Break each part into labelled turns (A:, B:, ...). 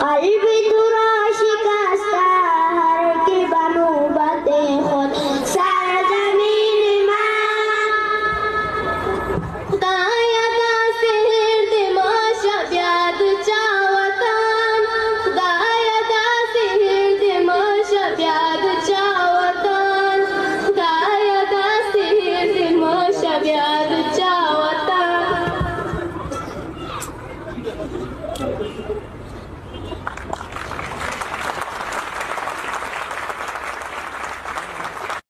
A: قلبی تو را شکسته هر که به نوبت خود سرزمین من خدایا دست هرد ما شب یاد چا وطن خدایا دست هرد ما شب یاد چا وطن خدایا دست هرد ما شب یاد چا وطن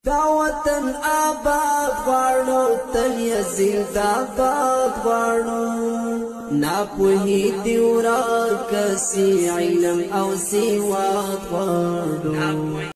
B: دا وطن آباد غواړو تل یې زنده‌باد غواړو ناپوهي دې ورکه سي علم او سواد غواړو